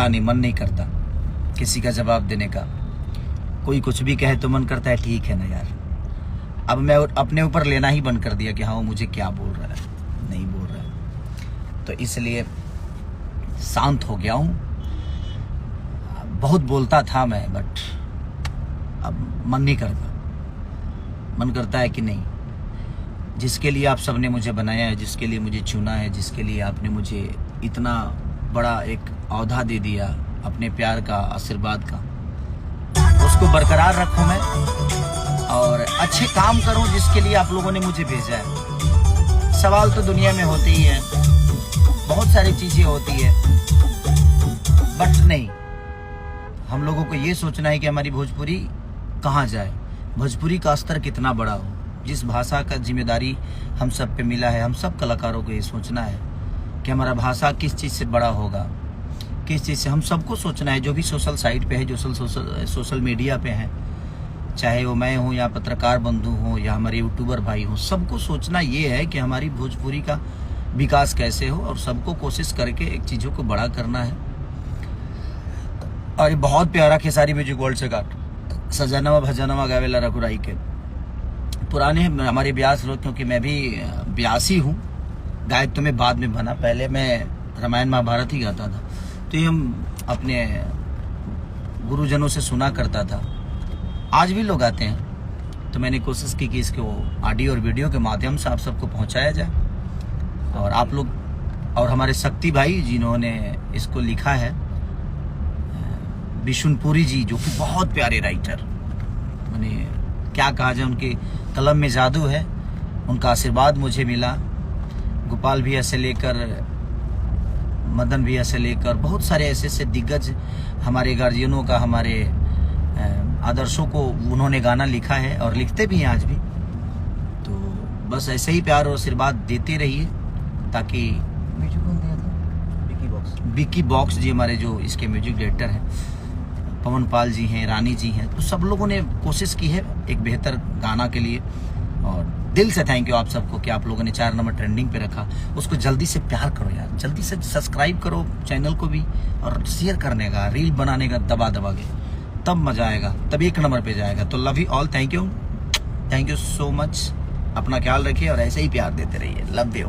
पता नहीं, मन नहीं करता किसी का जवाब देने का। कोई कुछ भी कहे तो मन करता है ठीक है ना यार। अब मैं अपने ऊपर लेना ही बंद कर दिया कि हाँ वो मुझे क्या बोल रहा है, नहीं बोल रहा है। तो इसलिए शांत हो गया हूँ। बहुत बोलता था मैं, बट अब मन नहीं करता। मन करता है कि नहीं, जिसके लिए आप सबने मुझे बनाया है, जिसके लिए मुझे चुना है, जिसके लिए आपने मुझे इतना बड़ा एक औहदा दे दिया अपने प्यार का, आशीर्वाद का, उसको बरकरार रखूं मैं और अच्छे काम करूं जिसके लिए आप लोगों ने मुझे भेजा है। सवाल तो दुनिया में होते ही हैं, बहुत सारी चीज़ें होती है, बट नहीं, हम लोगों को ये सोचना है कि हमारी भोजपुरी कहाँ जाए, भोजपुरी का स्तर कितना बड़ा हो। जिस भाषा का जिम्मेदारी हम सब पे मिला है, हम सब कलाकारों को ये सोचना है कि हमारा भाषा किस चीज़ से बड़ा होगा, किस चीज़ से। हम सबको सोचना है, जो भी सोशल साइट पे है, जो सोशल मीडिया पे है, चाहे वो मैं हूँ या पत्रकार बंधु हूँ या हमारे यूट्यूबर भाई हूँ, सबको सोचना ये है कि हमारी भोजपुरी का विकास कैसे हो, और सबको कोशिश करके एक चीज़ों को बड़ा करना है। और ये बहुत प्यारा खेसारी म्यूजिक वर्ल्ड से गाट सजनवा भजनवा गावेला रघुराई के पुराने हमारे ब्यास लोग, क्योंकि मैं भी ब्यासी हूँ, गायक तो मैं बाद में बना, पहले मैं रामायण महाभारत ही गाता था। तो ये हम अपने गुरुजनों से सुना करता था, आज भी लोग आते हैं। तो मैंने कोशिश की कि इसको ऑडियो और वीडियो के माध्यम से आप सबको पहुंचाया जाए। और आप लोग और हमारे शक्ति भाई जिन्होंने इसको लिखा है, बिशुनपुरी जी, जो कि बहुत प्यारे राइटर, मैंने क्या कहा जाए, उनके कलम में जादू है, उनका आशीर्वाद मुझे मिला। गोपाल भैया से लेकर मदन भैया से लेकर बहुत सारे ऐसे ऐसे दिग्गज हमारे गार्जियनों का, हमारे आदर्शों को उन्होंने गाना लिखा है और लिखते भी हैं आज भी। तो बस ऐसे ही प्यार और आशीर्वाद देते रहिए, ताकि म्यूजिक कौन दिया था, विकी बॉक्स जी हमारे जो इसके म्यूजिक डायरेक्टर हैं, पवन पाल जी हैं, रानी जी हैं, तो सब लोगों ने कोशिश की है एक बेहतर गाना के लिए। और दिल से थैंक यू आप सबको कि आप लोगों ने 4 नंबर ट्रेंडिंग पे रखा। उसको जल्दी से प्यार करो यार, जल्दी से सब्सक्राइब करो चैनल को भी, और शेयर करने का, रील बनाने का दबा दबा के, तब मजा आएगा, तब 1 नंबर पे जाएगा। तो love you all, thank you so much. अपना ख्याल रखिए और ऐसे ही प्यार देते रहिए। Love you.